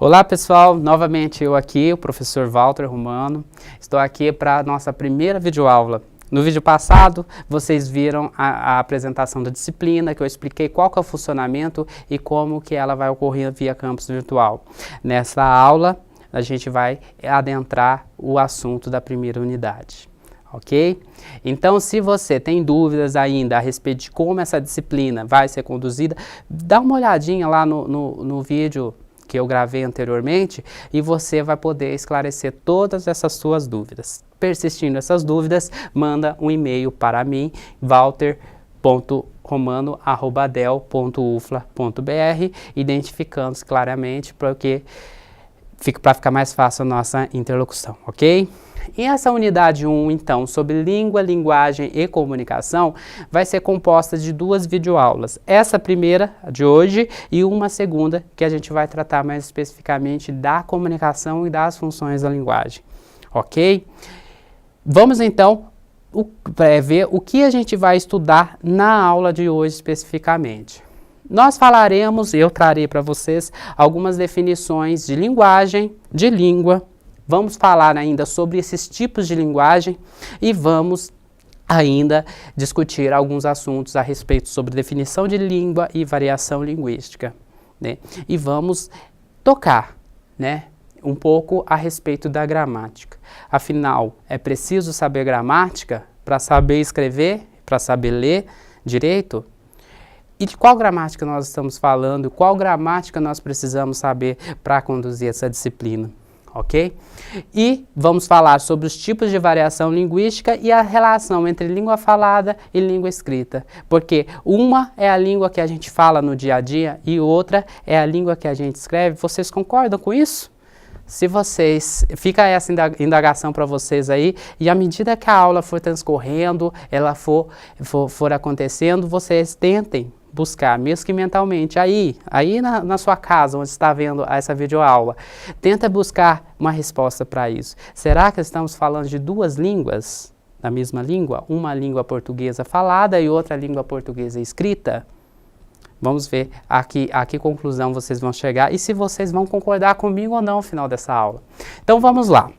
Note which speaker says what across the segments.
Speaker 1: Olá pessoal, novamente eu aqui, o professor Walter Romano. Estou aqui para a nossa primeira videoaula. No vídeo passado, vocês viram a apresentação da disciplina, que eu expliquei qual que é o funcionamento e como que ela vai ocorrer via campus virtual. Nessa aula, a gente vai adentrar o assunto da primeira unidade. Ok? Então, se você tem dúvidas ainda a respeito de como essa disciplina vai ser conduzida, dá uma olhadinha lá no vídeo que eu gravei anteriormente e você vai poder esclarecer todas essas suas dúvidas. Persistindo essas dúvidas, manda um e-mail para mim, walter.romano@del.ufla.br, identificando claramente para ficar mais fácil a nossa interlocução, ok? E essa unidade 1, então, sobre língua, linguagem e comunicação, vai ser composta de duas videoaulas. Essa primeira, de hoje, e uma segunda, que a gente vai tratar mais especificamente da comunicação e das funções da linguagem, ok? Vamos, então, ver o que a gente vai estudar na aula de hoje especificamente. Nós falaremos, eu trarei para vocês, algumas definições de linguagem, de língua. Vamos falar ainda sobre esses tipos de linguagem e vamos ainda discutir alguns assuntos a respeito sobre definição de língua e variação linguística, né? E vamos tocar, né, um pouco a respeito da gramática. Afinal, é preciso saber gramática para saber escrever, para saber ler direito? E de qual gramática nós estamos falando? Qual gramática nós precisamos saber para conduzir essa disciplina? Ok? E vamos falar sobre os tipos de variação linguística e a relação entre língua falada e língua escrita. Porque uma é a língua que a gente fala no dia a dia e outra é a língua que a gente escreve. Vocês concordam com isso? Se vocês, fica essa indagação para vocês aí, e à medida que a aula for transcorrendo, ela for acontecendo, vocês tentem buscar, mesmo que mentalmente, aí na sua casa, onde está vendo essa videoaula, tenta buscar uma resposta para isso. Será que estamos falando de duas línguas, da mesma língua? Uma língua portuguesa falada e outra língua portuguesa escrita? Vamos ver a que conclusão vocês vão chegar e se vocês vão concordar comigo ou não no final dessa aula. Então vamos lá.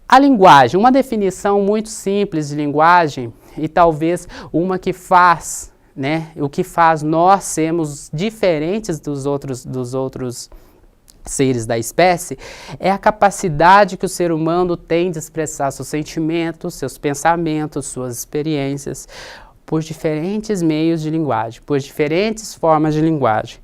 Speaker 1: A linguagem, uma definição muito simples de linguagem e talvez uma que faz, né, o que faz nós sermos diferentes dos outros seres da espécie, é a capacidade que o ser humano tem de expressar seus sentimentos, seus pensamentos, suas experiências, por diferentes meios de linguagem, por diferentes formas de linguagem.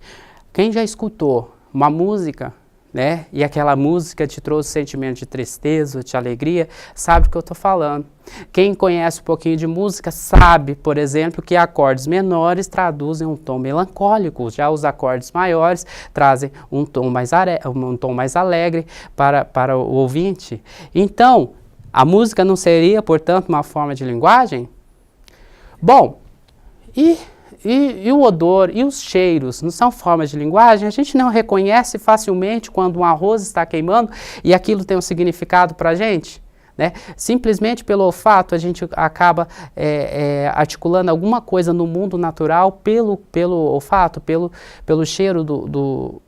Speaker 1: Quem já escutou uma música, né, e aquela música te trouxe sentimento de tristeza, de alegria, sabe o que eu estou falando. Quem conhece um pouquinho de música sabe, por exemplo, que acordes menores traduzem um tom melancólico, já os acordes maiores trazem um tom mais alegre para o ouvinte. Então, a música não seria, portanto, uma forma de linguagem? Bom, e o odor e os cheiros não são formas de linguagem? A gente não reconhece facilmente quando um arroz está queimando e aquilo tem um significado para a gente, né? Simplesmente pelo olfato a gente acaba articulando alguma coisa no mundo natural pelo olfato, pelo cheiro do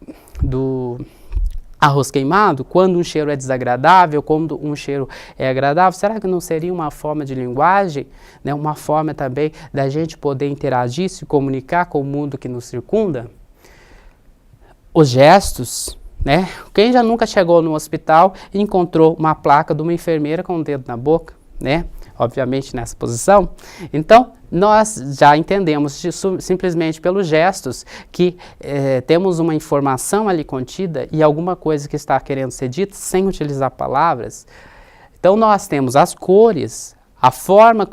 Speaker 1: arroz queimado, quando um cheiro é desagradável, quando um cheiro é agradável. Será que não seria uma forma de linguagem, né? Uma forma também da gente poder interagir, se comunicar com o mundo que nos circunda? Os gestos, né? Quem já nunca chegou no hospital e encontrou uma placa de uma enfermeira com o dedo na boca, né? Obviamente nessa posição. Então, nós já entendemos simplesmente pelos gestos que temos uma informação ali contida e alguma coisa que está querendo ser dita sem utilizar palavras. Então, nós temos as cores, a forma,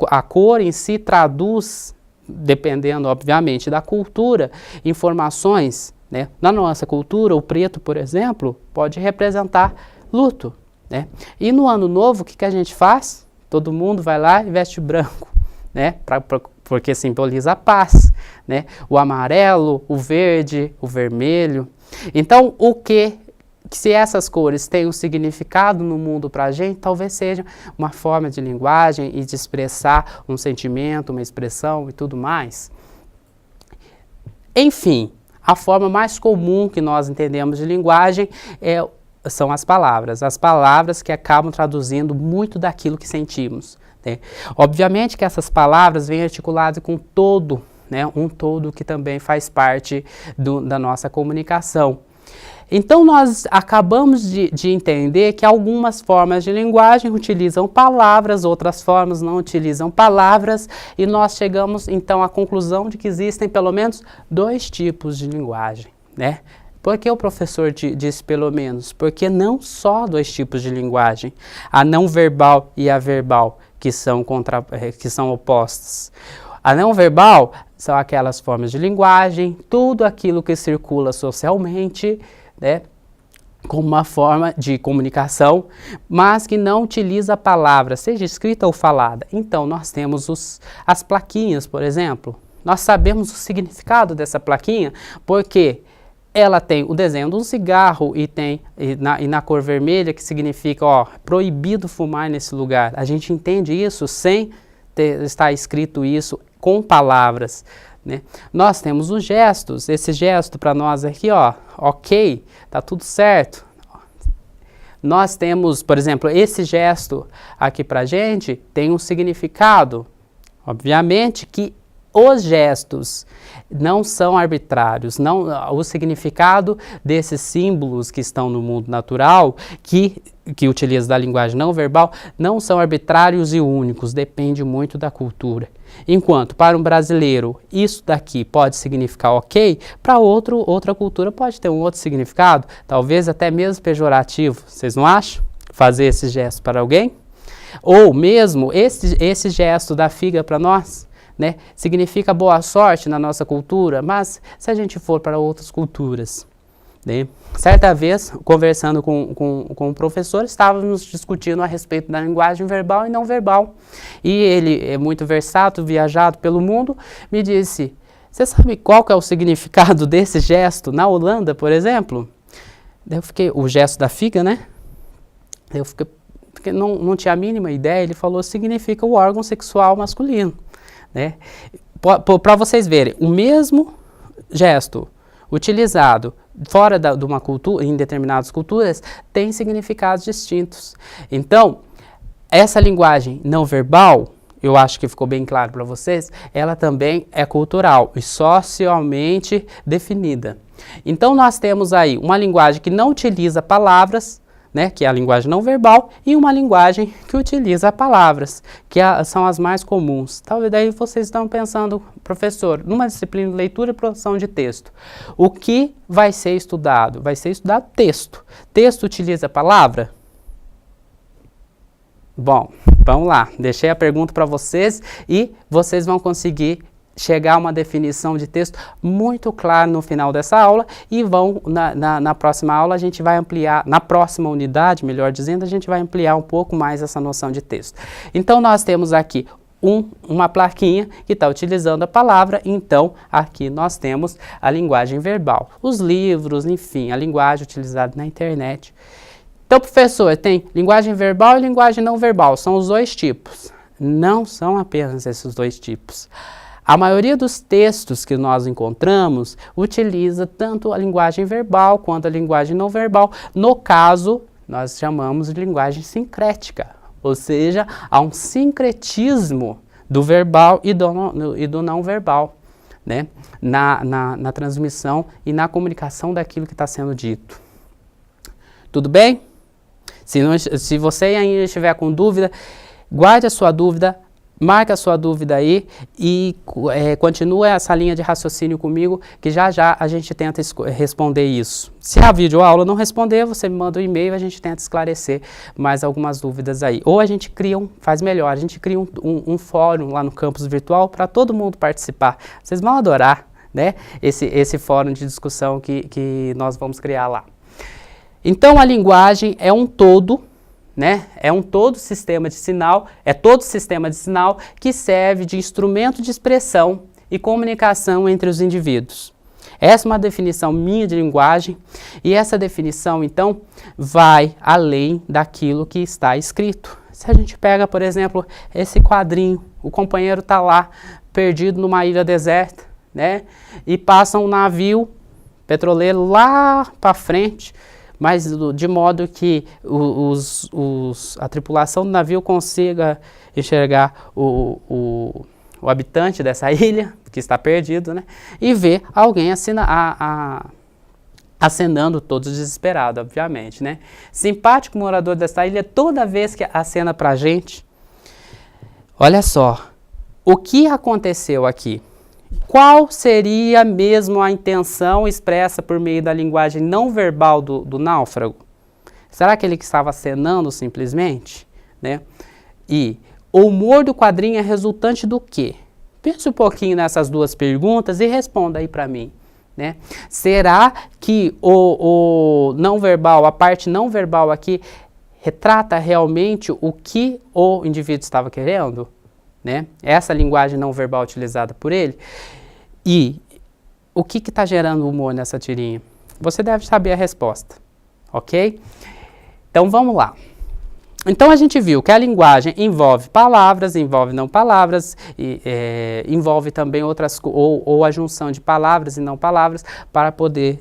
Speaker 1: a cor em si traduz, dependendo, obviamente, da cultura, informações, né? Na nossa cultura, o preto, por exemplo, pode representar luto, né? E no ano novo, o que a gente faz? Todo mundo vai lá e veste branco, né? Porque simboliza a paz, né? O amarelo, o verde, o vermelho. Então, se essas cores têm um significado no mundo para a gente, talvez seja uma forma de linguagem e de expressar um sentimento, uma expressão e tudo mais. Enfim, a forma mais comum que nós entendemos de linguagem são as palavras que acabam traduzindo muito daquilo que sentimos, né? Obviamente que essas palavras vêm articuladas com todo, né, um todo que também faz parte da nossa comunicação. Então, nós acabamos de entender que algumas formas de linguagem utilizam palavras, outras formas não utilizam palavras, e nós chegamos, então, à conclusão de que existem pelo menos 2 tipos de linguagem, né? Por que o professor disse pelo menos? Porque não só 2 tipos de linguagem, a não verbal e a verbal, que são opostas. A não verbal são aquelas formas de linguagem, tudo aquilo que circula socialmente, né, como uma forma de comunicação, mas que não utiliza a palavra, seja escrita ou falada. Então, nós temos as plaquinhas, por exemplo. Nós sabemos o significado dessa plaquinha, porque ela tem o desenho de um cigarro e na cor vermelha, que significa, ó, proibido fumar nesse lugar. A gente entende isso sem estar escrito isso com palavras, né? Nós temos os gestos, esse gesto para nós aqui, ó, ok, tá tudo certo. Nós temos, por exemplo, esse gesto aqui pra gente tem um significado. Obviamente que os gestos não são arbitrários, o significado desses símbolos que estão no mundo natural, que utiliza da linguagem não verbal, não são arbitrários e únicos, depende muito da cultura. Enquanto para um brasileiro isso daqui pode significar ok, para outra cultura pode ter um outro significado, talvez até mesmo pejorativo, vocês não acham? Fazer esse gesto para alguém? Ou mesmo esse gesto da figa para nós, né, significa boa sorte na nossa cultura, mas se a gente for para outras culturas, né? Certa vez, conversando com um professor, estávamos discutindo a respeito da linguagem verbal e não verbal, e ele é muito versátil, viajado pelo mundo, me disse, você sabe qual que é o significado desse gesto na Holanda, por exemplo? Daí eu fiquei, o gesto da figa, né? Daí eu fiquei, porque não tinha a mínima ideia, ele falou, significa o órgão sexual masculino, né? Para vocês verem, o mesmo gesto utilizado fora de uma cultura, em determinadas culturas, tem significados distintos. Então, essa linguagem não verbal, eu acho que ficou bem claro para vocês, ela também é cultural e socialmente definida. Então, nós temos aí uma linguagem que não utiliza palavras, né, que é a linguagem não verbal, e uma linguagem que utiliza palavras, que são as mais comuns. Talvez daí vocês estão pensando, professor, numa disciplina de leitura e produção de texto, o que vai ser estudado? Vai ser estudado texto. Texto utiliza palavra? Bom, vamos lá. Deixei a pergunta para vocês e vocês vão conseguir chegar a uma definição de texto muito clara no final dessa aula e na próxima aula a gente vai ampliar, na próxima unidade, melhor dizendo, a gente vai ampliar um pouco mais essa noção de texto. Então, nós temos aqui uma plaquinha que está utilizando a palavra, então aqui nós temos a linguagem verbal, os livros, enfim, a linguagem utilizada na internet. Então, professor, tem linguagem verbal e linguagem não verbal, são os 2 tipos. Não são apenas esses 2 tipos. A maioria dos textos que nós encontramos utiliza tanto a linguagem verbal quanto a linguagem não verbal. No caso, nós chamamos de linguagem sincrética, ou seja, há um sincretismo do verbal e do não verbal, né? na transmissão e na comunicação daquilo que está sendo dito. Tudo bem? Se você ainda estiver com dúvida, guarde a sua dúvida, marque a sua dúvida aí e continue essa linha de raciocínio comigo, que já a gente tenta responder isso. Se a videoaula não responder, você me manda um e-mail e a gente tenta esclarecer mais algumas dúvidas aí. Ou a gente faz melhor, a gente cria um fórum lá no campus virtual para todo mundo participar. Vocês vão adorar, né, esse fórum de discussão que nós vamos criar lá. Então, a linguagem é um todo, né? É todo sistema de sinal que serve de instrumento de expressão e comunicação entre os indivíduos. Essa é uma definição minha de linguagem e essa definição, então, vai além daquilo que está escrito. Se a gente pega, por exemplo, esse quadrinho, o companheiro está lá, perdido numa ilha deserta, né? E passa um navio petroleiro lá para frente, mas de modo que a tripulação do navio consiga enxergar o habitante dessa ilha, que está perdido, né? E ver alguém acenando, todos desesperados, obviamente, né? Simpático morador dessa ilha, toda vez que acena para a gente. Olha só, o que aconteceu aqui? Qual seria mesmo a intenção expressa por meio da linguagem não verbal do náufrago? Será que ele que estava acenando simplesmente? Né? E o humor do quadrinho é resultante do quê? Pense um pouquinho nessas duas perguntas e responda aí para mim. Né? Será que o não verbal, a parte não verbal aqui, retrata realmente o que o indivíduo estava querendo? Né? Essa linguagem não verbal utilizada por ele. E o que está gerando humor nessa tirinha? Você deve saber a resposta, ok? Então vamos lá. Então a gente viu que a linguagem envolve palavras, envolve não palavras, envolve também outras, ou a junção de palavras e não palavras para poder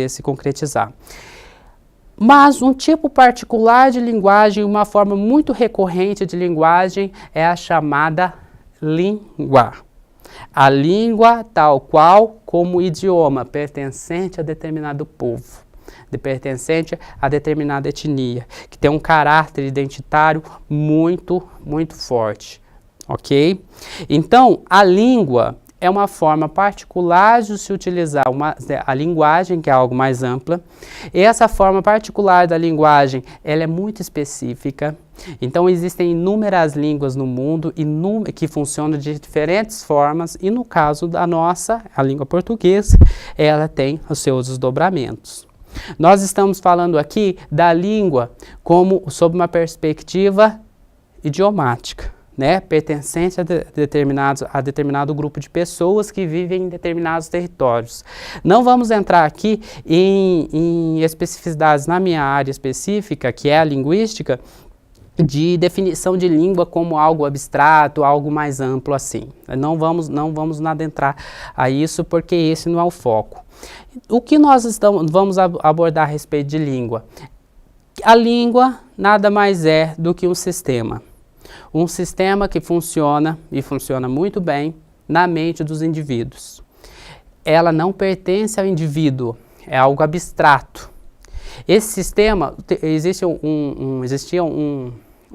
Speaker 1: se concretizar. Mas um tipo particular de linguagem, uma forma muito recorrente de linguagem é a chamada língua. A língua tal qual como idioma, pertencente a determinado povo, pertencente a determinada etnia, que tem um caráter identitário muito, muito forte, ok? Então, a língua é uma forma particular de se utilizar a linguagem, que é algo mais ampla, e essa forma particular da linguagem, ela é muito específica. Então, existem inúmeras línguas no mundo que funcionam de diferentes formas, e no caso da nossa, a língua portuguesa, ela tem os seus desdobramentos. Nós estamos falando aqui da língua sob uma perspectiva idiomática, né, pertencente a determinado grupo de pessoas que vivem em determinados territórios. Não vamos entrar aqui em especificidades na minha área específica, que é a linguística, de definição de língua como algo abstrato, algo mais amplo assim. Não vamos adentrar a isso, porque esse não é o foco. O que nós vamos abordar a respeito de língua? A língua nada mais é do que um sistema. Um sistema que funciona, e funciona muito bem, na mente dos indivíduos. Ela não pertence ao indivíduo, é algo abstrato. Esse sistema, existia um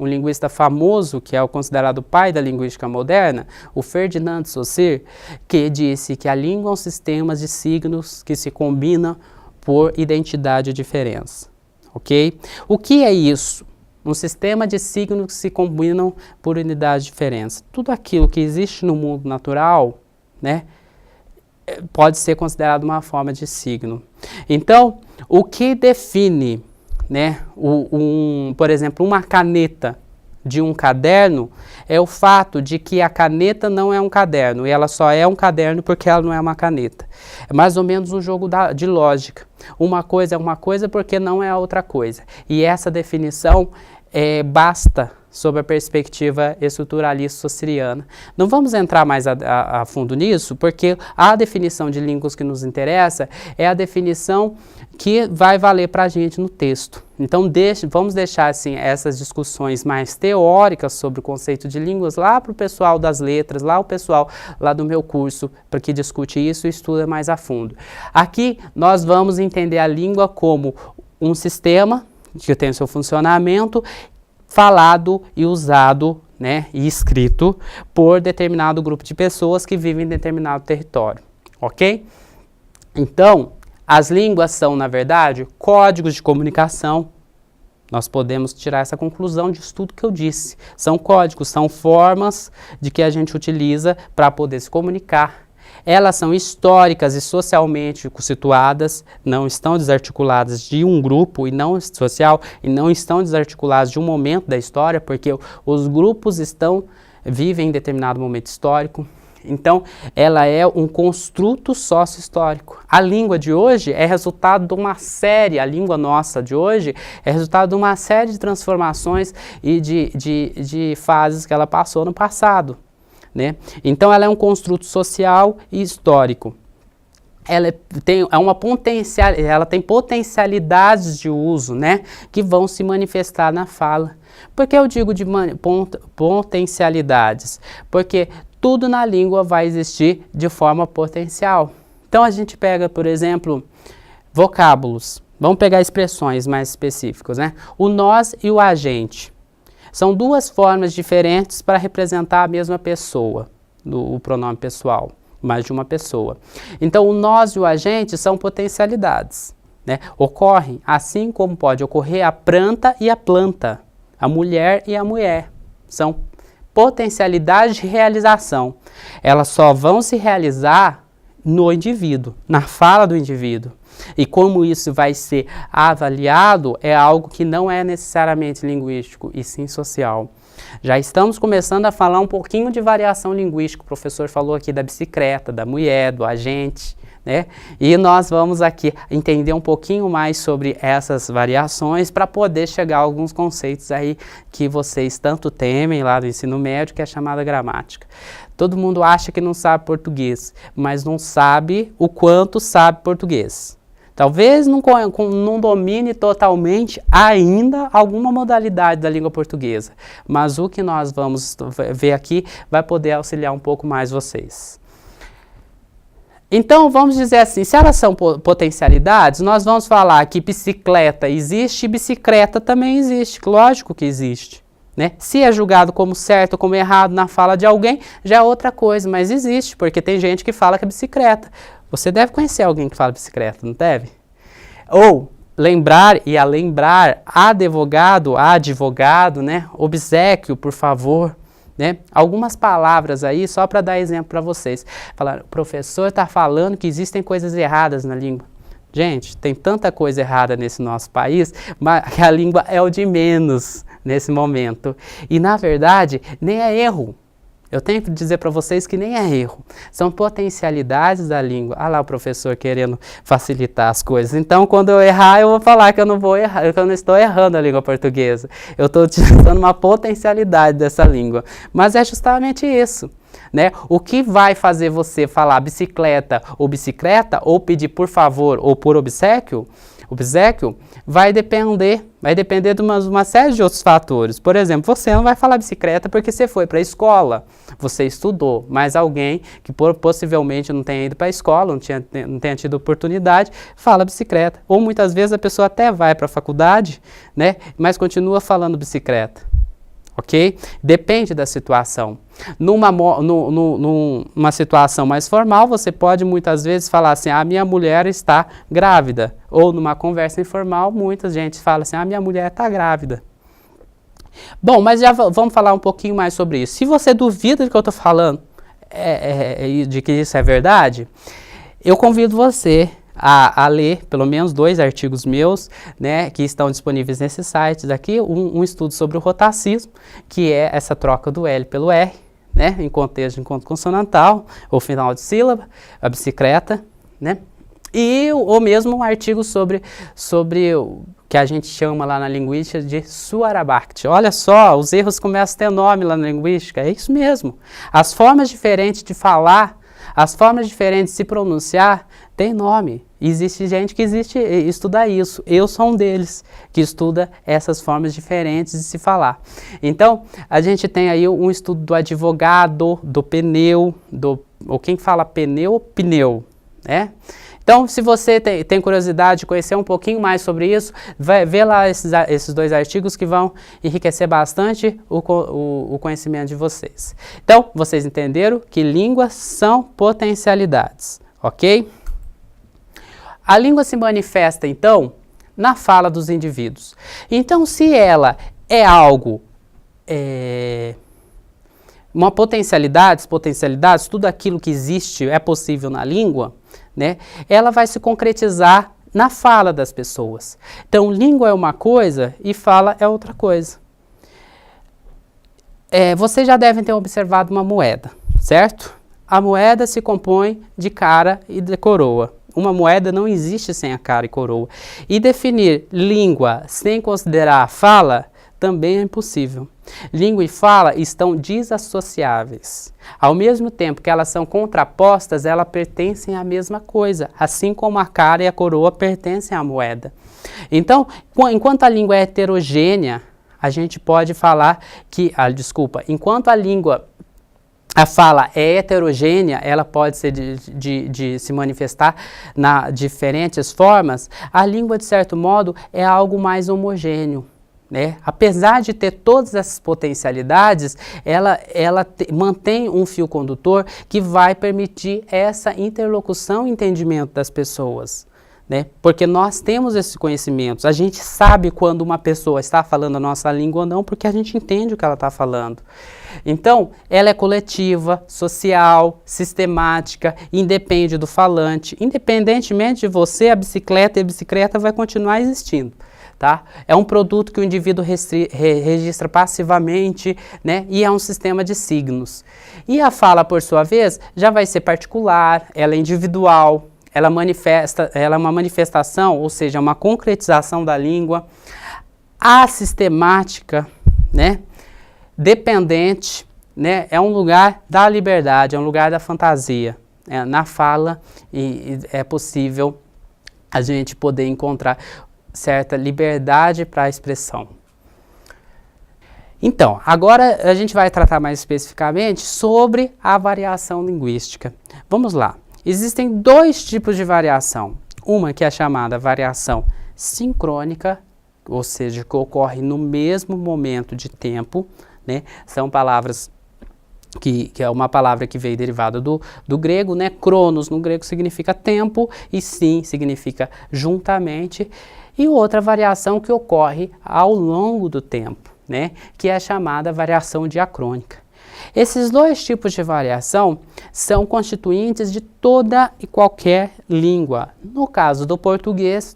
Speaker 1: linguista famoso, que é o considerado pai da linguística moderna, o Ferdinand Saussure, que disse que a língua é um sistema de signos que se combinam por identidade e diferença. Ok? O que é isso? Um sistema de signos que se combinam por unidade de diferença. Tudo aquilo que existe no mundo natural, né, pode ser considerado uma forma de signo. Então, o que define, né, por exemplo, uma caneta de um caderno é o fato de que a caneta não é um caderno, e ela só é um caderno porque ela não é uma caneta. É mais ou menos um jogo de lógica. Uma coisa é uma coisa porque não é a outra coisa. E essa definição basta sob a perspectiva estruturalista saussuriana. Não vamos entrar mais a fundo nisso, porque a definição de línguas que nos interessa é a definição que vai valer para a gente no texto. Então, vamos deixar assim, essas discussões mais teóricas sobre o conceito de línguas lá para o pessoal das letras, lá o pessoal lá do meu curso, para que discute isso e estuda mais a fundo. Aqui, nós vamos entender a língua como um sistema que tem o seu funcionamento, falado e usado, né, e escrito por determinado grupo de pessoas que vivem em determinado território, ok? Então, as línguas são, na verdade, códigos de comunicação. Nós podemos tirar essa conclusão disso tudo que eu disse. São códigos, são formas de que a gente utiliza para poder se comunicar. Elas são históricas e socialmente situadas, não estão desarticuladas de um grupo e não social, e não estão desarticuladas de um momento da história, porque os grupos vivem em determinado momento histórico. Então, ela é um construto sócio-histórico. A língua de hoje é resultado de uma série, a língua nossa de hoje é resultado de uma série de transformações e de fases que ela passou no passado. Né? Então, ela é um construto social e histórico. ela tem potencialidades de uso, né, que vão se manifestar na fala. Por que eu digo de potencialidades? Porque tudo na língua vai existir de forma potencial. Então a gente pega, por exemplo, vocábulos. Vamos pegar expressões mais específicas, né? O nós e o a gente. São duas formas diferentes para representar a mesma pessoa, o pronome pessoal, mais de uma pessoa. Então, o nós e o a gente são potencialidades, né? Ocorrem assim como pode ocorrer a planta e a planta, a mulher e a mulher. São potencialidades de realização. Elas só vão se realizar no indivíduo, na fala do indivíduo. E como isso vai ser avaliado é algo que não é necessariamente linguístico, e sim social. Já estamos começando a falar um pouquinho de variação linguística. O professor falou aqui da bicicleta, da mulher, do agente, né? E nós vamos aqui entender um pouquinho mais sobre essas variações para poder chegar a alguns conceitos aí que vocês tanto temem lá do ensino médio, que é chamada gramática. Todo mundo acha que não sabe português, mas não sabe o quanto sabe português. Talvez não domine totalmente ainda alguma modalidade da língua portuguesa, mas o que nós vamos ver aqui vai poder auxiliar um pouco mais vocês. Então, vamos dizer assim, se elas são potencialidades, nós vamos falar que bicicleta existe e bicicleta também existe, lógico que existe, né? Se é julgado como certo ou como errado na fala de alguém, já é outra coisa, mas existe, porque tem gente que fala que é bicicleta. Você deve conhecer alguém que fala bicicleta, não deve? Ou lembrar e a lembrar, advogado, né? Obséquio, por favor, né? Algumas palavras aí, só para dar exemplo para vocês. Falar, o professor está falando que existem coisas erradas na língua. Gente, tem tanta coisa errada nesse nosso país, mas que a língua é o de menos nesse momento. E, na verdade, nem é erro. Eu tenho que dizer para vocês que nem é erro. São potencialidades da língua. Ah lá o professor querendo facilitar as coisas. Então, quando eu errar, eu vou falar que eu não vou errar, que eu não estou errando a língua portuguesa. Eu estou utilizando uma potencialidade dessa língua. Mas é justamente isso, né? O que vai fazer você falar bicicleta, ou pedir por favor, ou por obséquio, vai depender de uma série de outros fatores. Por exemplo, você não vai falar bicicleta porque você foi para a escola, você estudou, mas alguém que possivelmente não tenha ido para a escola, não tenha tido oportunidade, fala bicicleta. Ou muitas vezes a pessoa até vai para a faculdade, né, mas continua falando bicicleta. Ok? Depende da situação. Numa situação mais formal, você pode muitas vezes falar assim, a minha mulher está grávida. Ou numa conversa informal, muita gente fala assim, a minha mulher está grávida. Bom, mas já vamos falar um pouquinho mais sobre isso. Se você duvida do que eu estou falando, de que isso é verdade, eu convido você a ler pelo menos 2 artigos meus, né, que estão disponíveis nesse site aqui, um estudo sobre o rotacismo, que é essa troca do L pelo R, né, em contexto de encontro consonantal, ou final de sílaba, a bicicleta, né, e o mesmo um artigo sobre o que a gente chama lá na linguística de Suarabhakti. Olha só, os erros começam a ter nome lá na linguística, é isso mesmo. As formas diferentes de falar, as formas diferentes de se pronunciar, tem nome. Existe gente que estuda isso. Eu sou um deles que estuda essas formas diferentes de se falar. Então, a gente tem aí um estudo do advogado, do pneu, ou quem fala pneu, né? Então, se você tem curiosidade de conhecer um pouquinho mais sobre isso, vê lá esses 2 artigos que vão enriquecer bastante o conhecimento de vocês. Então, vocês entenderam que línguas são potencialidades, ok? A língua se manifesta, então, na fala dos indivíduos. Então, se ela é algo, uma potencialidades, tudo aquilo que existe é possível na língua, né? Ela vai se concretizar na fala das pessoas. Então, língua é uma coisa e fala é outra coisa. Vocês já devem ter observado uma moeda, certo? A moeda se compõe de cara e de coroa. Uma moeda não existe sem a cara e coroa. E definir língua sem considerar a fala também é impossível. Língua e fala estão desassociáveis. Ao mesmo tempo que elas são contrapostas, elas pertencem à mesma coisa, assim como a cara e a coroa pertencem à moeda. Então, enquanto a língua é heterogênea, a gente pode falar que, enquanto a fala é heterogênea, ela pode ser de se manifestar de diferentes formas, a língua, de certo modo, é algo mais homogêneo, né? Apesar de ter todas essas potencialidades, ela mantém um fio condutor que vai permitir essa interlocução e entendimento das pessoas, né? Porque nós temos esses conhecimentos, a gente sabe quando uma pessoa está falando a nossa língua ou não, porque a gente entende o que ela está falando. Então, ela é coletiva, social, sistemática, independe do falante. Independentemente de você, a bicicleta vai continuar existindo. Tá? É um produto que o indivíduo registra passivamente, né? E é um sistema de signos. E a fala, por sua vez, já vai ser particular, ela é individual, ela é uma manifestação, ou seja, uma concretização da língua, assistemática, né? Dependente, né? É um lugar da liberdade, é um lugar da fantasia. Na fala é possível a gente poder encontrar certa liberdade para a expressão. Então, agora a gente vai tratar mais especificamente sobre a variação linguística. Vamos lá. Existem dois tipos de variação. Uma que é chamada variação sincrônica, ou seja, que ocorre no mesmo momento de tempo, né? São palavras que é uma palavra que veio derivada do grego, né? Cronos no grego significa tempo e sim significa juntamente. E outra variação que ocorre ao longo do tempo, né? Que é a chamada variação diacrônica. Esses dois tipos de variação são constituintes de toda e qualquer língua. No caso do português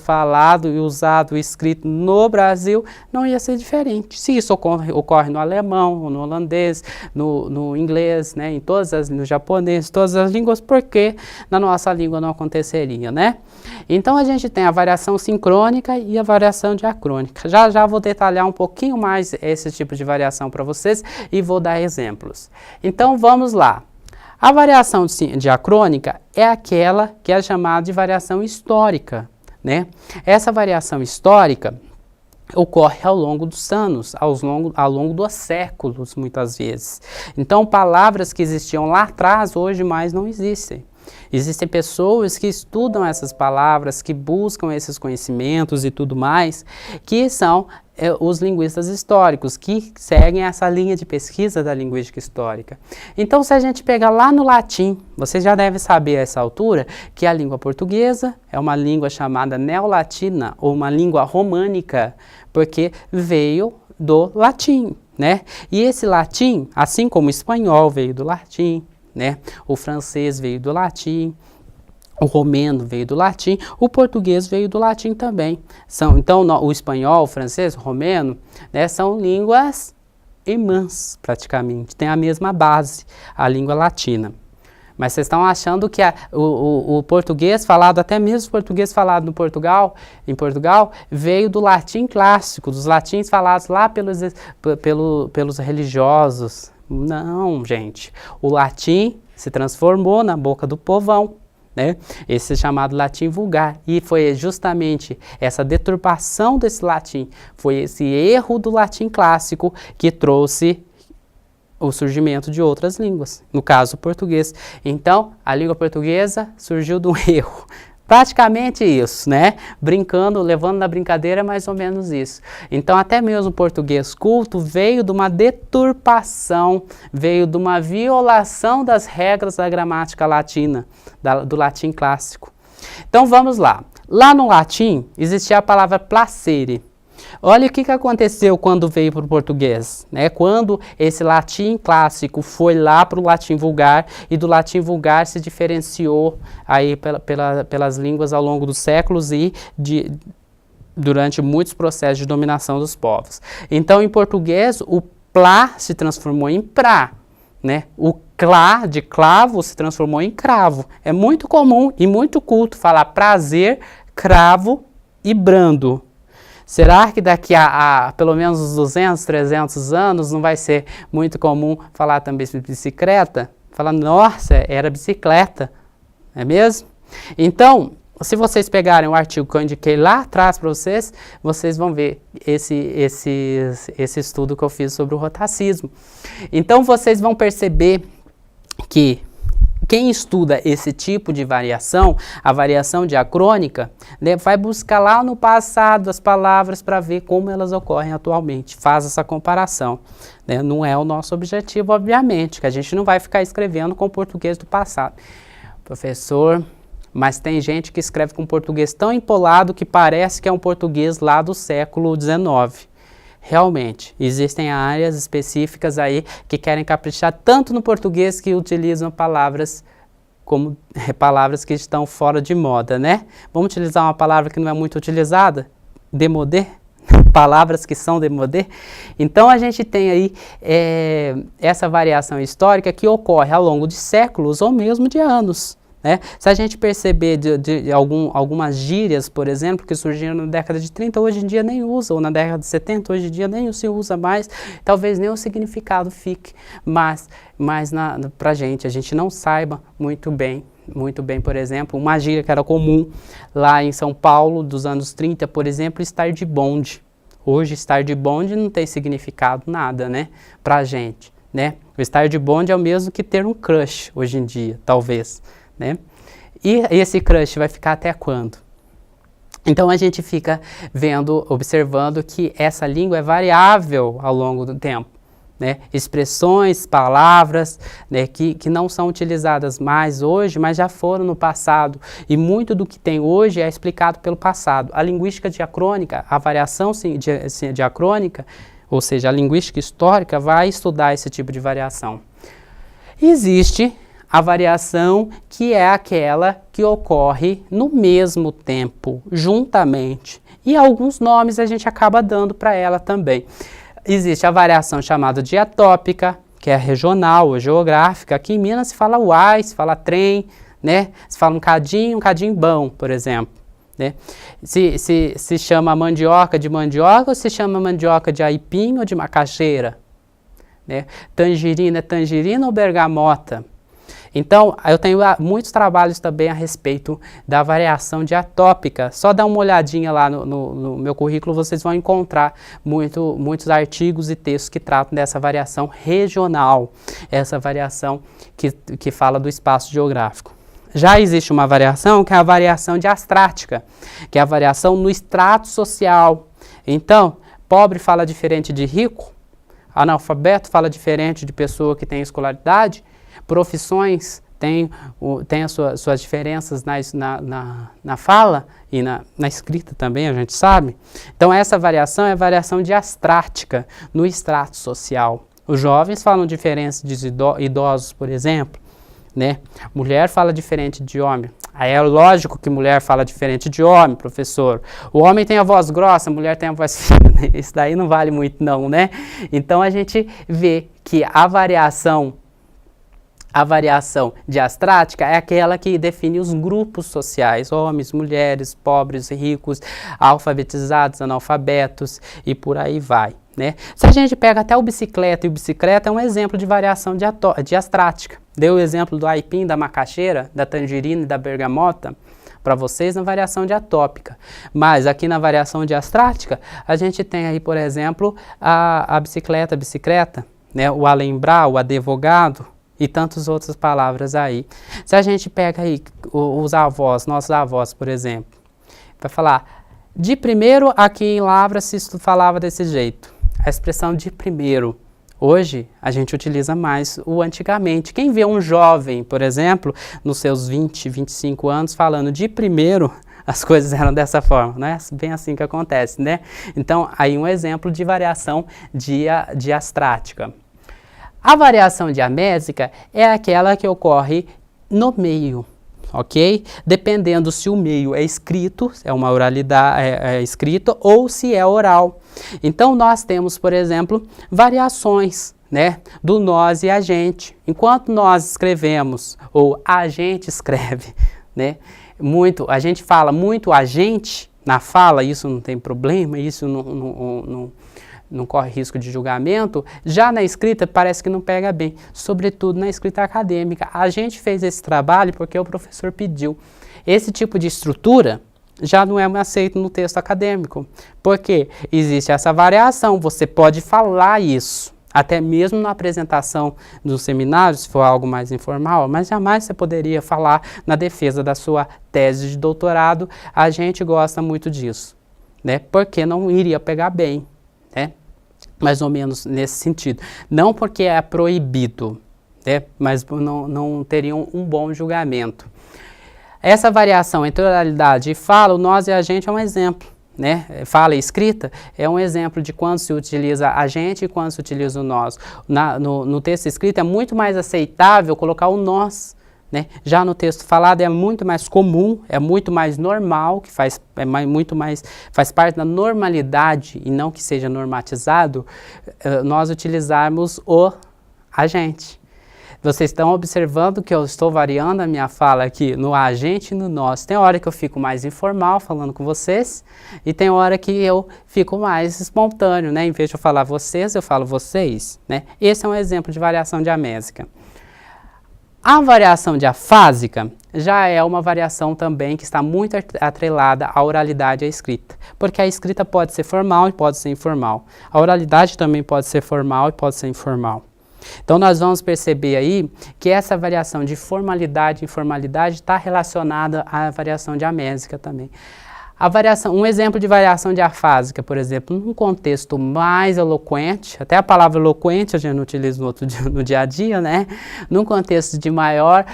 Speaker 1: falado e usado e escrito no Brasil, não ia ser diferente. Se isso ocorre no alemão, no holandês, no inglês, né, no japonês, todas as línguas, por que na nossa língua não aconteceria, né? Então a gente tem a variação sincrônica e a variação diacrônica. Já vou detalhar um pouquinho mais esse tipo de variação para vocês e vou dar exemplos. Então vamos lá. A variação diacrônica é aquela que é chamada de variação histórica, né? Essa variação histórica ocorre ao longo dos anos, ao longo dos séculos, muitas vezes. Então, palavras que existiam lá atrás, hoje mais não existem. Existem pessoas que estudam essas palavras, que buscam esses conhecimentos e tudo mais, que são os linguistas históricos, que seguem essa linha de pesquisa da linguística histórica. Então, se a gente pegar lá no latim, você já deve saber a essa altura que a língua portuguesa é uma língua chamada neolatina, ou uma língua românica, porque veio do latim, né? E esse latim, assim como o espanhol veio do latim, né? O francês veio do latim, o romeno veio do latim, o português veio do latim também. Então, o espanhol, o francês, o romeno, né, são línguas irmãs, praticamente, tem a mesma base, a língua latina. Mas vocês estão achando que o português falado, até mesmo o português falado em Portugal, veio do latim clássico, dos latins falados lá pelos religiosos. Não, gente. O latim se transformou na boca do povão, né? Esse chamado latim vulgar. E foi justamente essa deturpação desse latim, foi esse erro do latim clássico que trouxe o surgimento de outras línguas, no caso o português. Então, a língua portuguesa surgiu de um erro. Praticamente isso, né? Brincando, levando na brincadeira, é mais ou menos isso. Então, até mesmo o português culto veio de uma deturpação, veio de uma violação das regras da gramática latina, do latim clássico. Então, vamos lá. Lá no latim, existia a palavra placere. Olha o que aconteceu quando veio para o português, né? Quando esse latim clássico foi lá para o latim vulgar e do latim vulgar se diferenciou aí pelas línguas ao longo dos séculos e durante muitos processos de dominação dos povos. Então, em português, o plá se transformou em prá, né? O clá de clavo se transformou em cravo. É muito comum e muito culto falar prazer, cravo e brando. Será que daqui a pelo menos uns 200, 300 anos não vai ser muito comum falar também sobre bicicleta? Falar, nossa, era bicicleta, não é mesmo? Então, se vocês pegarem o artigo que eu indiquei lá atrás para vocês, vocês vão ver esse estudo que eu fiz sobre o rotacismo. Então, vocês vão perceber que quem estuda esse tipo de variação, a variação diacrônica, né, vai buscar lá no passado as palavras para ver como elas ocorrem atualmente. Faz essa comparação. Né? Não é o nosso objetivo, obviamente, que a gente não vai ficar escrevendo com o português do passado. Professor, mas tem gente que escreve com português tão empolado que parece que é um português lá do século XIX. Realmente, existem áreas específicas aí que querem caprichar tanto no português que utilizam palavras como palavras que estão fora de moda, né? Vamos utilizar uma palavra que não é muito utilizada? Démodé? Palavras que são démodé? Então, a gente tem aí essa variação histórica que ocorre ao longo de séculos ou mesmo de anos. Né? Se a gente perceber de algumas gírias, por exemplo, que surgiram na década de 30, hoje em dia nem usa, ou na década de 70, hoje em dia nem se usa mais, talvez nem o significado fique, mas pra gente, a gente não saiba muito bem, por exemplo, uma gíria que era comum lá em São Paulo, dos anos 30, por exemplo, estar de bonde. Hoje, estar de bonde não tem significado nada, né, pra gente, né? O estar de bonde é o mesmo que ter um crush hoje em dia, talvez. Né? E esse crush vai ficar até quando? Então a gente fica observando que essa língua é variável ao longo do tempo. Né? Expressões, palavras, né, que não são utilizadas mais hoje, mas já foram no passado. E muito do que tem hoje é explicado pelo passado. A linguística diacrônica, a variação diacrônica, ou seja, a linguística histórica, vai estudar esse tipo de variação. Existe a variação que é aquela que ocorre no mesmo tempo, juntamente. E alguns nomes a gente acaba dando para ela também. Existe a variação chamada diatópica, que é regional ou geográfica. Aqui em Minas se fala uai, se fala trem, né? Se fala um cadinho bom, por exemplo. Né? Se chama mandioca de mandioca ou se chama mandioca de aipim ou de macaxeira? Né? Tangerina é tangerina ou bergamota? Então, eu tenho muitos trabalhos também a respeito da variação diatópica. Só dá uma olhadinha lá no meu currículo, vocês vão encontrar muitos artigos e textos que tratam dessa variação regional, essa variação que fala do espaço geográfico. Já existe uma variação que é a variação diastrática, que é a variação no extrato social. Então, pobre fala diferente de rico, analfabeto fala diferente de pessoa que tem escolaridade, profissões têm as suas diferenças na fala e na escrita também, a gente sabe. Então, essa variação é a variação diastrática no extrato social. Os jovens falam diferente de idosos, por exemplo. Né? Mulher fala diferente de homem. Aí é lógico que mulher fala diferente de homem, professor. O homem tem a voz grossa, a mulher tem a voz fina. Isso daí não vale muito não, né? Então, a gente vê que a variação diastrática é aquela que define os grupos sociais, homens, mulheres, pobres, ricos, alfabetizados, analfabetos e por aí vai. Né? Se a gente pega até o bicicleta, e o bicicleta é um exemplo de variação diastrática. Deu o exemplo do aipim, da macaxeira, da tangerina e da bergamota para vocês na variação diatópica. Mas aqui na variação diastrática, a gente tem aí, por exemplo, a bicicleta, né? O alembrar, o advogado, e tantas outras palavras aí. Se a gente pega aí os avós, nossos avós, por exemplo, vai falar, de primeiro aqui em Lavras se falava desse jeito. A expressão de primeiro. Hoje, a gente utiliza mais o antigamente. Quem vê um jovem, por exemplo, nos seus 20, 25 anos, falando de primeiro, as coisas eram dessa forma, não é bem assim que acontece, né? Então, aí um exemplo de variação diastrática. A variação diamétrica é aquela que ocorre no meio, ok? Dependendo se o meio é escrito, é uma oralidade, é escrito, ou se é oral. Então, nós temos, por exemplo, variações, né, do nós e a gente. Enquanto nós escrevemos, ou a gente escreve, né, a gente fala muito a gente, na fala, isso não tem problema, isso não corre risco de julgamento, já na escrita parece que não pega bem, sobretudo na escrita acadêmica. A gente fez esse trabalho porque o professor pediu. Esse tipo de estrutura já não é aceito no texto acadêmico, porque existe essa variação, você pode falar isso, até mesmo na apresentação do seminário, se for algo mais informal, mas jamais você poderia falar na defesa da sua tese de doutorado. A gente gosta muito disso, né? Porque não iria pegar bem, né? Mais ou menos nesse sentido. Não porque é proibido, né? Mas não teriam um bom julgamento. Essa variação entre oralidade e fala, o nós e a gente é um exemplo, né? Fala e escrita é um exemplo de quando se utiliza a gente e quando se utiliza o nós. No texto escrito é muito mais aceitável colocar o nós, né? Já no texto falado é muito mais comum, é muito mais normal, que faz parte da normalidade e não que seja normatizado, nós utilizarmos o a gente. Vocês estão observando que eu estou variando a minha fala aqui no a gente e no nós. Tem hora que eu fico mais informal falando com vocês e tem hora que eu fico mais espontâneo, né? Em vez de eu falar vocês, eu falo vocês, né? Esse é um exemplo de variação diamésica. A variação diafásica já é uma variação também que está muito atrelada à oralidade e à escrita, porque a escrita pode ser formal e pode ser informal. A oralidade também pode ser formal e pode ser informal. Então nós vamos perceber aí que essa variação de formalidade e informalidade está relacionada à variação diamésica também. Um exemplo de variação diafásica, por exemplo, num contexto mais eloquente, até a palavra eloquente a gente não utiliza no dia a dia, né? Num contexto de maior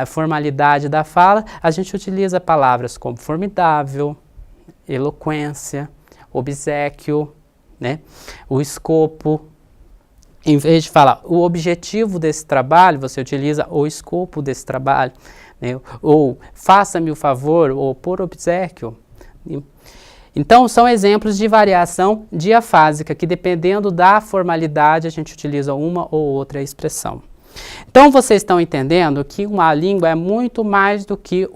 Speaker 1: formalidade da fala, a gente utiliza palavras como formidável, eloquência, obséquio, né? O escopo. Em vez de falar o objetivo desse trabalho, você utiliza o escopo desse trabalho, né? Ou faça-me o favor, ou por obséquio. Então, são exemplos de variação diafásica, que dependendo da formalidade, a gente utiliza uma ou outra expressão. Então, vocês estão entendendo que uma língua é muito mais do que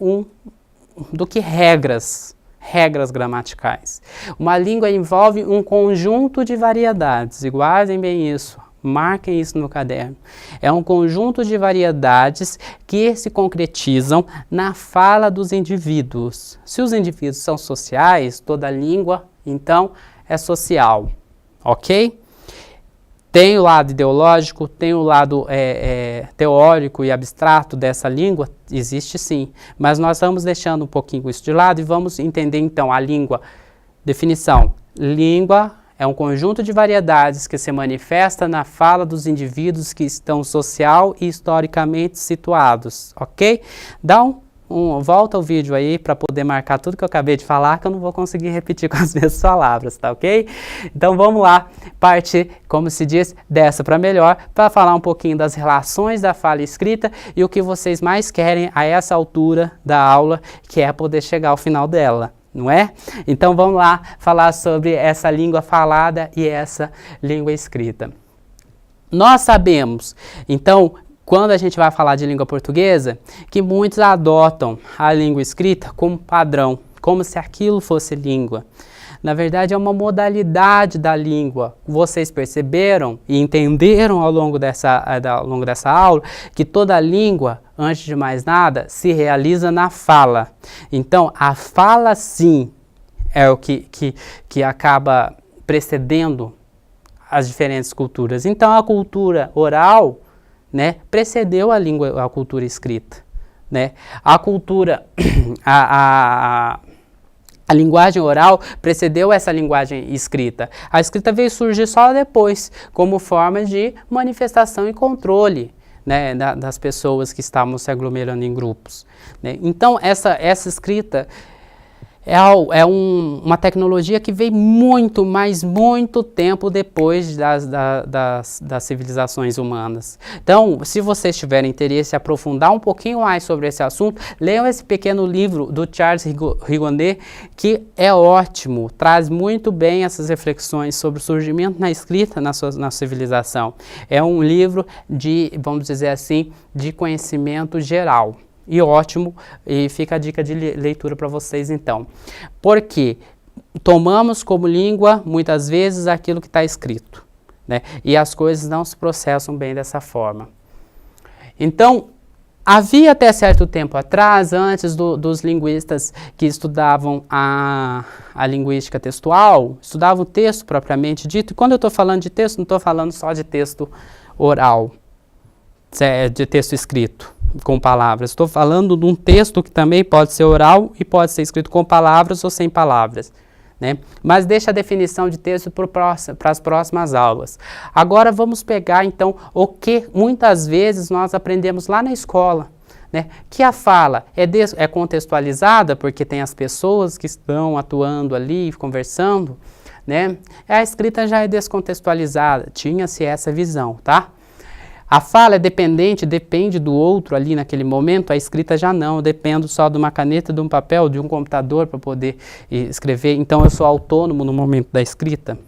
Speaker 1: regras gramaticais. Uma língua envolve um conjunto de variedades, e guardem bem isso. Marquem isso no caderno. É um conjunto de variedades que se concretizam na fala dos indivíduos. Se os indivíduos são sociais, toda língua, então, é social. Ok? Tem o lado ideológico, tem o lado teórico e abstrato dessa língua, existe sim. Mas nós vamos deixando um pouquinho isso de lado e vamos entender então a língua. Definição: língua é um conjunto de variedades que se manifesta na fala dos indivíduos que estão social e historicamente situados, ok? Volta o vídeo aí para poder marcar tudo que eu acabei de falar, que eu não vou conseguir repetir com as minhas palavras, tá ok? Então vamos lá, partir, como se diz, dessa para melhor, para falar um pouquinho das relações da fala escrita e o que vocês mais querem a essa altura da aula, que é poder chegar ao final dela. Não é? Então vamos lá falar sobre essa língua falada e essa língua escrita. Nós sabemos, então, quando a gente vai falar de língua portuguesa, que muitos adotam a língua escrita como padrão, como se aquilo fosse língua. Na verdade, é uma modalidade da língua. Vocês perceberam e entenderam ao longo dessa aula que toda língua, antes de mais nada, se realiza na fala. Então, a fala, sim, é o que acaba precedendo as diferentes culturas. Então, a cultura oral, né, precedeu a cultura escrita. Né? A cultura... A linguagem oral precedeu essa linguagem escrita. A escrita veio surgir só depois, como forma de manifestação e controle, né, das pessoas que estavam se aglomerando em grupos. Né? Então, essa escrita uma tecnologia que veio muito, mas muito tempo depois das civilizações humanas. Então, se vocês tiverem interesse em aprofundar um pouquinho mais sobre esse assunto, leiam esse pequeno livro do Charles Rigondet, que é ótimo, traz muito bem essas reflexões sobre o surgimento na escrita na civilização. É um livro de, vamos dizer assim, de conhecimento geral. E ótimo, e fica a dica de leitura para vocês então. Porque tomamos como língua, muitas vezes, aquilo que está escrito, né? E as coisas não se processam bem dessa forma. Então, havia até certo tempo atrás, antes dos linguistas que estudavam a linguística textual, estudavam o texto propriamente dito. E quando eu estou falando de texto, não estou falando só de texto oral, de texto escrito com palavras. Estou falando de um texto que também pode ser oral e pode ser escrito com palavras ou sem palavras, né? Mas deixa a definição de texto para as próximas aulas. Agora vamos pegar então o que muitas vezes nós aprendemos lá na escola, né? Que a fala é contextualizada porque tem as pessoas que estão atuando ali, conversando, né? A escrita já é descontextualizada, tinha-se essa visão, tá? A fala é dependente, depende do outro ali naquele momento, a escrita já não, eu dependo só de uma caneta, de um papel, de um computador para poder escrever, então eu sou autônomo no momento da escrita.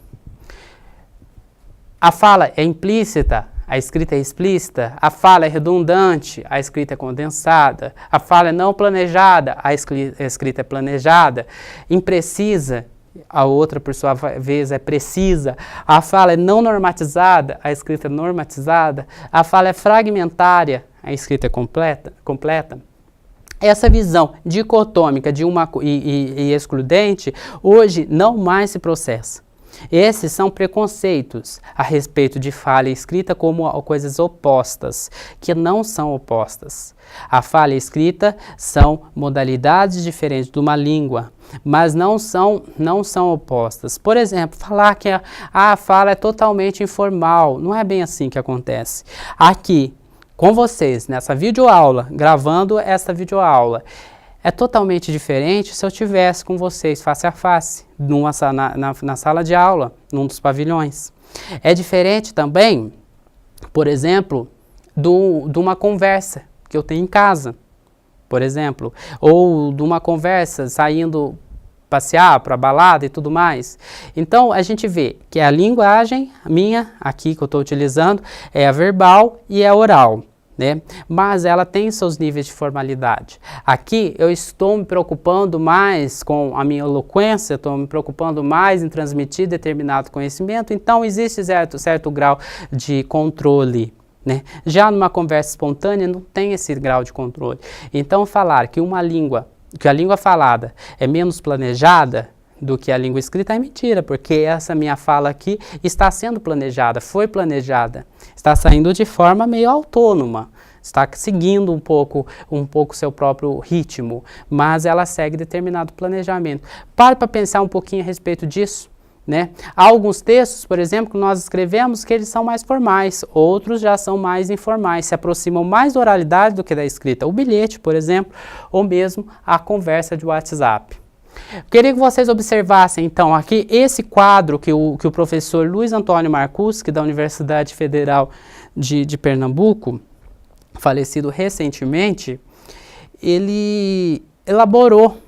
Speaker 1: A fala é implícita, a escrita é explícita, a fala é redundante, a escrita é condensada, a fala é não planejada, a escrita é planejada, imprecisa, a outra, por sua vez, é precisa, a fala é não normatizada, a escrita é normatizada, a fala é fragmentária, a escrita é completa. Essa visão dicotômica de e excludente, hoje não mais se processa. Esses são preconceitos a respeito de fala e escrita como coisas opostas, que não são opostas. A fala e a escrita são modalidades diferentes de uma língua, mas não são opostas. Por exemplo, falar que a fala é totalmente informal, não é bem assim que acontece. Aqui, com vocês, nessa videoaula, gravando essa videoaula, é totalmente diferente se eu estivesse com vocês face a face, na sala de aula, num dos pavilhões. É diferente também, por exemplo, de uma conversa que eu tenho em casa, por exemplo, ou de uma conversa saindo passear para a balada e tudo mais. Então, a gente vê que a linguagem minha, aqui que eu estou utilizando, é a verbal e a oral, né? Mas ela tem seus níveis de formalidade. Aqui eu estou me preocupando mais com a minha eloquência, estou me preocupando mais em transmitir determinado conhecimento, então existe certo grau de controle, né? Já numa conversa espontânea não tem esse grau de controle. Então falar que a língua falada é menos planejada do que a língua escrita é mentira, porque essa minha fala aqui está sendo planejada, foi planejada, está saindo de forma meio autônoma, está seguindo um pouco seu próprio ritmo, mas ela segue determinado planejamento. Pare para pensar um pouquinho a respeito disso, né? Há alguns textos, por exemplo, que nós escrevemos que eles são mais formais, outros já são mais informais, se aproximam mais da oralidade do que da escrita. O bilhete, por exemplo, ou mesmo a conversa de WhatsApp. Queria que vocês observassem, então, aqui esse quadro que o professor Luiz Antônio Marcuski, da Universidade Federal de Pernambuco, falecido recentemente, ele elaborou,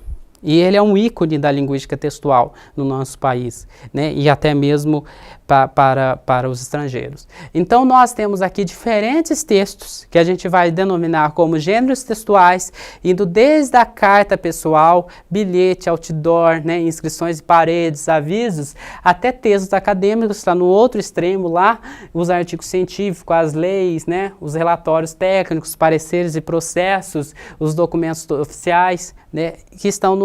Speaker 1: e ele é um ícone da linguística textual no nosso país, né? E até mesmo para os estrangeiros. Então, nós temos aqui diferentes textos que a gente vai denominar como gêneros textuais, indo desde a carta pessoal, bilhete, outdoor, né, inscrições de paredes, avisos, até textos acadêmicos, está no outro extremo lá, os artigos científicos, as leis, né, os relatórios técnicos, pareceres e processos, os documentos oficiais, né, que estão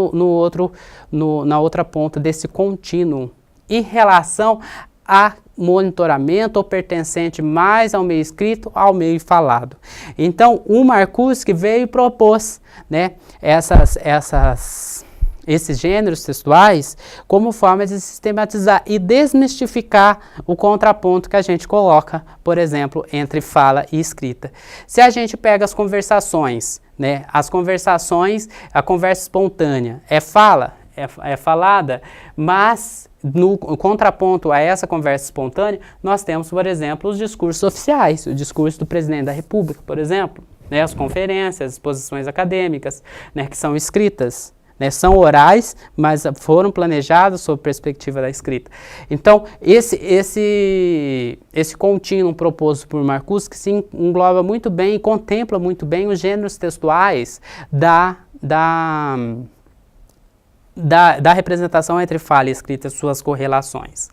Speaker 1: na outra ponta desse contínuo, em relação a monitoramento ou pertencente mais ao meio escrito, ao meio falado. Então, o Marcuski veio e propôs, né, esses gêneros textuais como forma de sistematizar e desmistificar o contraponto que a gente coloca, por exemplo, entre fala e escrita. Se a gente pega as conversações, né, a conversa espontânea é falada, mas no contraponto a essa conversa espontânea, nós temos, por exemplo, os discursos oficiais, o discurso do presidente da República, por exemplo, né, as conferências, as exposições acadêmicas, né, que são escritas, né? São orais, mas foram planejados sob perspectiva da escrita. Então, esse contínuo proposto por Marcuse se engloba muito bem e contempla muito bem os gêneros textuais da representação entre fala e escrita e suas correlações.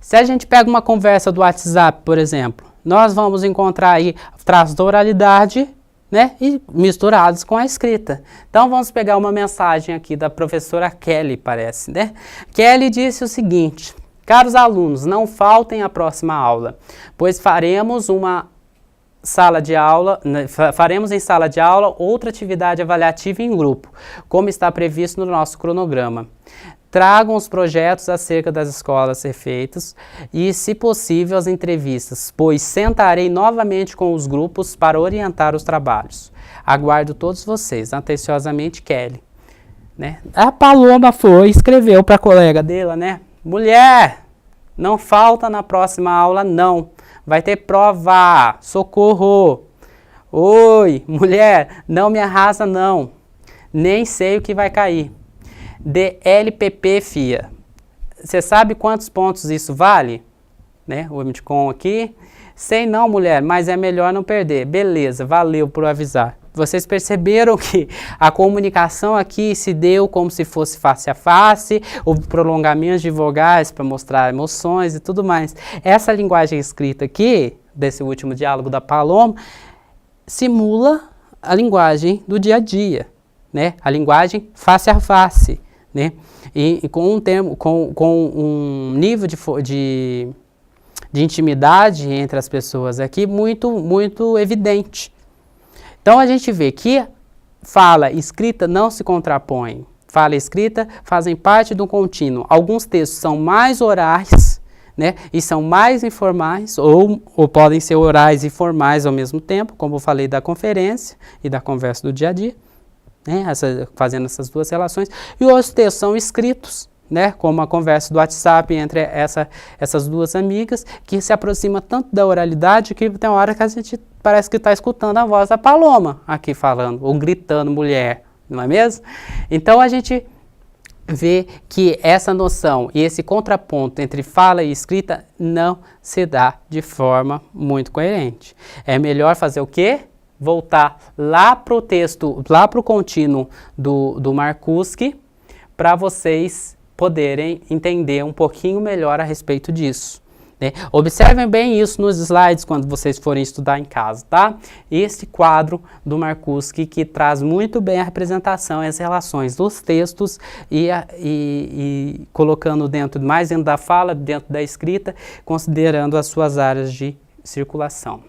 Speaker 1: Se a gente pega uma conversa do WhatsApp, por exemplo, nós vamos encontrar aí traços da oralidade, né, e misturados com a escrita. Então, vamos pegar uma mensagem aqui da professora Kelly, parece, né? Kelly disse o seguinte: caros alunos, não faltem à próxima aula, pois faremos em sala de aula outra atividade avaliativa em grupo, como está previsto no nosso cronograma. Tragam os projetos acerca das escolas ser feitos e, se possível, as entrevistas, pois sentarei novamente com os grupos para orientar os trabalhos. Aguardo todos vocês. Atenciosamente, Kelly. Né? A Paloma foi e escreveu para a colega dela, né? Mulher, não falta na próxima aula, não. Vai ter prova. Socorro. Oi, mulher, não me arrasa, não. Nem sei o que vai cair. DLPP, FIA. Você sabe quantos pontos isso vale? Né? O emoticon aqui. Sei não, mulher, mas é melhor não perder. Beleza, valeu por avisar. Vocês perceberam que a comunicação aqui se deu como se fosse face a face, houve prolongamentos de vogais para mostrar emoções e tudo mais. Essa linguagem escrita aqui, desse último diálogo da Paloma, simula a linguagem do dia a dia, né? A linguagem face a face. Né? E com um nível de intimidade entre as pessoas aqui muito evidente. Então a gente vê que fala e escrita não se contrapõem. Fala e escrita fazem parte de um contínuo. Alguns textos são mais orais, né? E são mais informais, ou podem ser orais e formais ao mesmo tempo, como eu falei da conferência e da conversa do dia a dia. Né, fazendo essas duas relações, e os textos são escritos, né, como a conversa do WhatsApp entre essas duas amigas, que se aproxima tanto da oralidade que tem hora que a gente parece que está escutando a voz da Paloma aqui falando, ou gritando mulher, não é mesmo? Então a gente vê que essa noção e esse contraponto entre fala e escrita não se dá de forma muito coerente. É melhor fazer o quê? Voltar lá para o texto, lá para o contínuo do Marcuse, para vocês poderem entender um pouquinho melhor a respeito disso. Né? Observem bem isso nos slides quando vocês forem estudar em casa, tá? Esse quadro do Marcuse que traz muito bem a representação e as relações dos textos e colocando mais dentro da fala, dentro da escrita, considerando as suas áreas de circulação.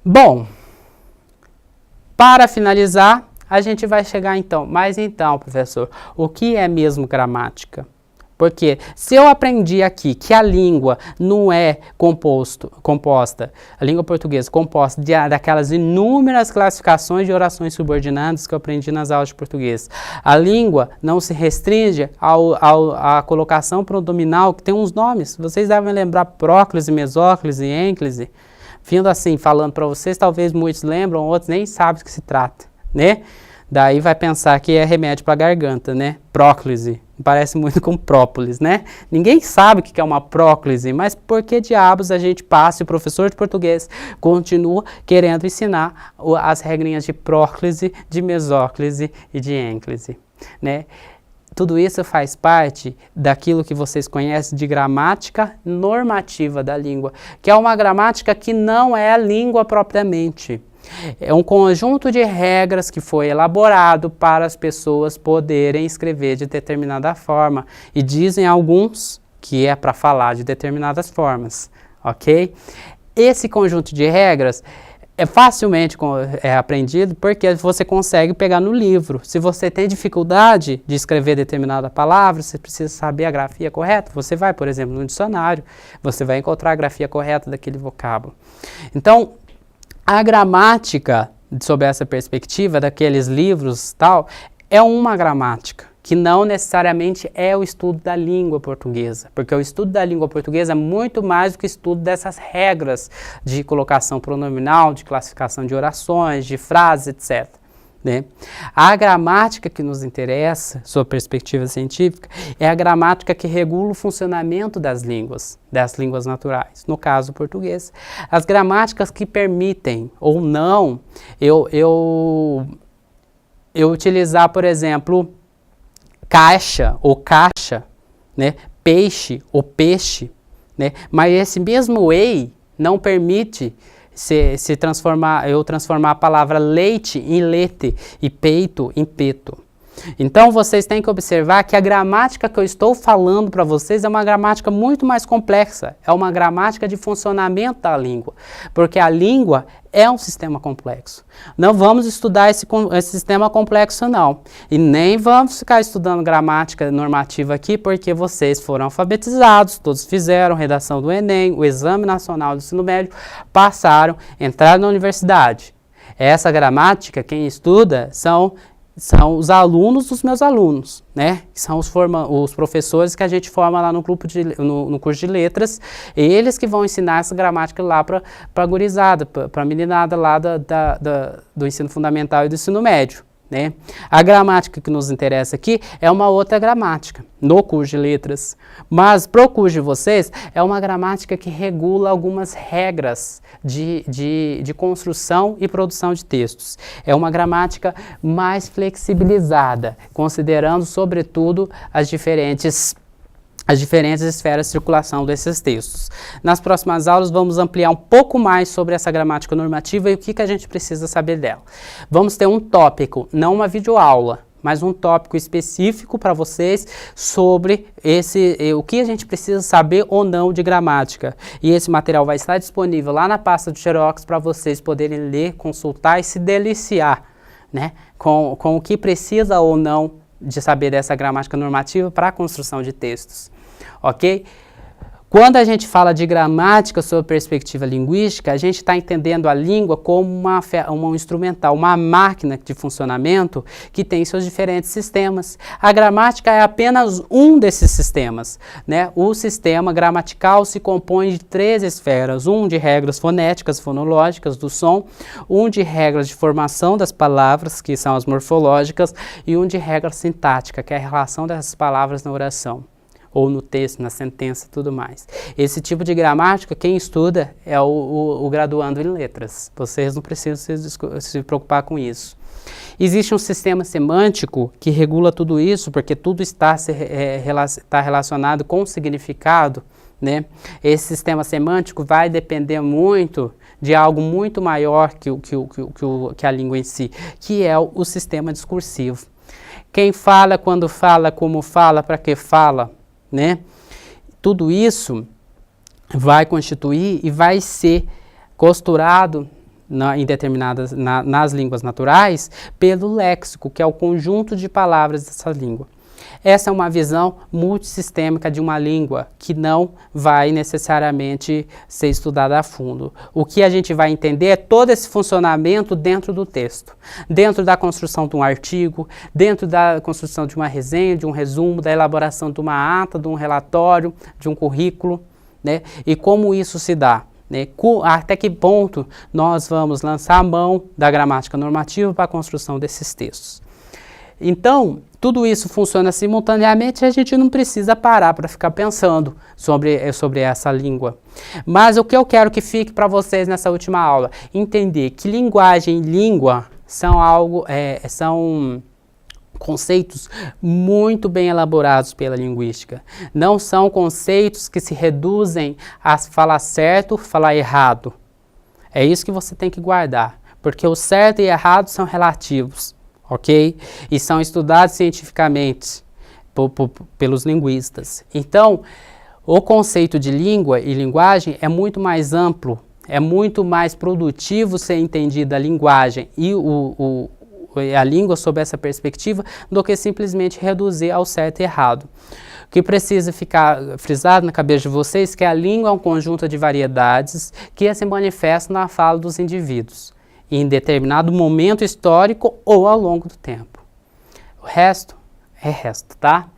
Speaker 1: Bom, para finalizar, a gente vai chegar então, mas então, professor, o que é mesmo gramática? Porque se eu aprendi aqui que a língua não é composta, a língua portuguesa composta daquelas inúmeras classificações de orações subordinadas que eu aprendi nas aulas de português, a língua não se restringe à colocação pronominal, que tem uns nomes, vocês devem lembrar próclise, mesóclise, ênclise. Vindo assim, falando para vocês, talvez muitos lembram, outros nem sabem do que se trata, né? Daí vai pensar que é remédio para a garganta, né? Próclise, parece muito com própolis, né? Ninguém sabe o que é uma próclise, mas por que diabos a gente passa e o professor de português continua querendo ensinar as regrinhas de próclise, de mesóclise e de ênclise, né? Tudo isso faz parte daquilo que vocês conhecem de gramática normativa da língua, que é uma gramática que não é a língua propriamente. É um conjunto de regras que foi elaborado para as pessoas poderem escrever de determinada forma. E dizem alguns que é para falar de determinadas formas, ok? Esse conjunto de regras é facilmente aprendido porque você consegue pegar no livro. Se você tem dificuldade de escrever determinada palavra, você precisa saber a grafia correta. Você vai, por exemplo, no dicionário, você vai encontrar a grafia correta daquele vocábulo. Então, a gramática, sob essa perspectiva, daqueles livros tal, é uma gramática, que não necessariamente é o estudo da língua portuguesa, porque o estudo da língua portuguesa é muito mais do que o estudo dessas regras de colocação pronominal, de classificação de orações, de frases, etc. né? A gramática que nos interessa, sob perspectiva científica, é a gramática que regula o funcionamento das línguas naturais, no caso o português. As gramáticas que permitem ou não eu utilizar, por exemplo, caixa ou caixa, né? Peixe ou peixe, né? Mas esse mesmo ei não permite eu transformar a palavra leite em lete e peito em peto. Então vocês têm que observar que a gramática que eu estou falando para vocês é uma gramática muito mais complexa, é uma gramática de funcionamento da língua, porque a língua é um sistema complexo. Não vamos estudar esse sistema complexo não, e nem vamos ficar estudando gramática normativa aqui, porque vocês foram alfabetizados, todos fizeram redação do Enem, o Exame Nacional do Ensino Médio, passaram, entraram na universidade. Essa gramática, quem estuda são os alunos dos meus alunos, né? São os professores que a gente forma lá no curso de letras, eles que vão ensinar essa gramática lá para a gurizada, para a meninada lá do ensino fundamental e do ensino médio, né? A gramática que nos interessa aqui é uma outra gramática, no curso de letras, mas para o curso de vocês é uma gramática que regula algumas regras de construção e produção de textos. É uma gramática mais flexibilizada, considerando sobretudo as diferentes esferas de circulação desses textos. Nas próximas aulas vamos ampliar um pouco mais sobre essa gramática normativa e o que a gente precisa saber dela. Vamos ter um tópico, não uma videoaula, mas um tópico específico para vocês sobre o que a gente precisa saber ou não de gramática. E esse material vai estar disponível lá na pasta do Xerox para vocês poderem ler, consultar e se deliciar, né, com o que precisa ou não de saber dessa gramática normativa para a construção de textos, ok? Quando a gente fala de gramática sob perspectiva linguística, a gente está entendendo a língua como um instrumental, uma máquina de funcionamento que tem seus diferentes sistemas. A gramática é apenas um desses sistemas, né? O sistema gramatical se compõe de 3 esferas, um de regras fonéticas, fonológicas do som, um de regras de formação das palavras, que são as morfológicas, e um de regra sintática, que é a relação dessas palavras na oração, ou no texto, na sentença e tudo mais. Esse tipo de gramática, quem estuda é o graduando em letras. Vocês não precisam se preocupar com isso. Existe um sistema semântico que regula tudo isso, porque tudo está relacionado com o significado, né? Esse sistema semântico vai depender muito de algo muito maior que a língua em si, que é o sistema discursivo. Quem fala, quando fala, como fala, para que fala, né? Tudo isso vai constituir e vai ser costurado nas línguas naturais pelo léxico, que é o conjunto de palavras dessa língua. Essa é uma visão multissistêmica de uma língua que não vai necessariamente ser estudada a fundo. O que a gente vai entender é todo esse funcionamento dentro do texto, dentro da construção de um artigo, dentro da construção de uma resenha, de um resumo, da elaboração de uma ata, de um relatório, de um currículo, né? E como isso se dá, né? Até que ponto nós vamos lançar a mão da gramática normativa para a construção desses textos. Então, tudo isso funciona simultaneamente e a gente não precisa parar para ficar pensando sobre essa língua. Mas o que eu quero que fique para vocês nessa última aula, entender que linguagem e língua são conceitos muito bem elaborados pela linguística. Não são conceitos que se reduzem a falar certo, falar errado. É isso que você tem que guardar, porque o certo e errado são relativos. Ok? E são estudados cientificamente pelos linguistas. Então, o conceito de língua e linguagem é muito mais amplo, é muito mais produtivo ser entendida a linguagem e a língua sob essa perspectiva do que simplesmente reduzir ao certo e errado. O que precisa ficar frisado na cabeça de vocês é que a língua é um conjunto de variedades que se manifestam na fala dos indivíduos, em determinado momento histórico ou ao longo do tempo. O resto é resto, tá?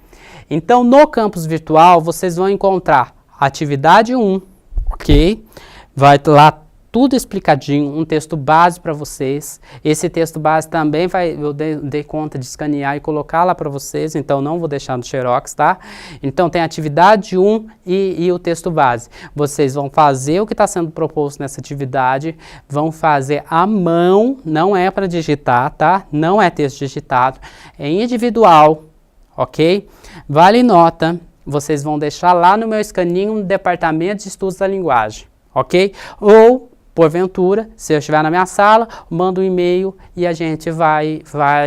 Speaker 1: Então, no campus virtual, vocês vão encontrar atividade 1, ok? Vai lá tudo explicadinho, um texto base para vocês. Esse texto base também eu dei conta de escanear e colocar lá para vocês, então não vou deixar no Xerox, tá? Então tem a atividade 1 e o texto base. Vocês vão fazer o que está sendo proposto nessa atividade, vão fazer à mão, não é para digitar, tá? Não é texto digitado, é individual, ok? Vale nota, vocês vão deixar lá no meu escaninho no Departamento de Estudos da Linguagem, ok? Ou porventura, se eu estiver na minha sala, mando um e-mail e a gente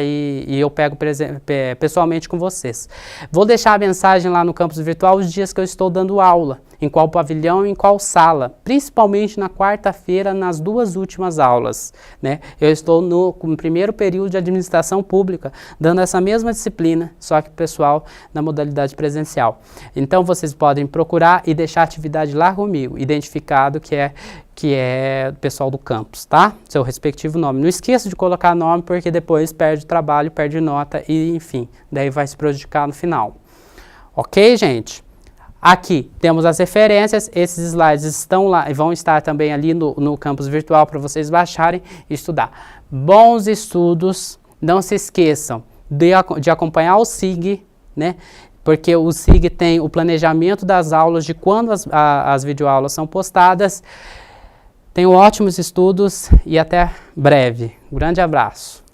Speaker 1: e eu pego pessoalmente com vocês. Vou deixar a mensagem lá no campus virtual os dias que eu estou dando aula, em qual pavilhão e em qual sala, principalmente na quarta-feira, nas 2 últimas aulas, né? Eu estou no primeiro período de administração pública, dando essa mesma disciplina, só que pessoal na modalidade presencial. Então vocês podem procurar e deixar a atividade lá comigo, identificado que é o pessoal do campus, tá? Seu respectivo nome. Não esqueça de colocar nome, porque depois perde trabalho, perde nota e, enfim, daí vai se prejudicar no final. Ok, gente? Aqui temos as referências, esses slides estão lá e vão estar também ali no campus virtual para vocês baixarem e estudar. Bons estudos, não se esqueçam de acompanhar o SIG, né? Porque o SIG tem o planejamento das aulas, de quando as videoaulas são postadas. Tenham ótimos estudos e até breve. Um grande abraço.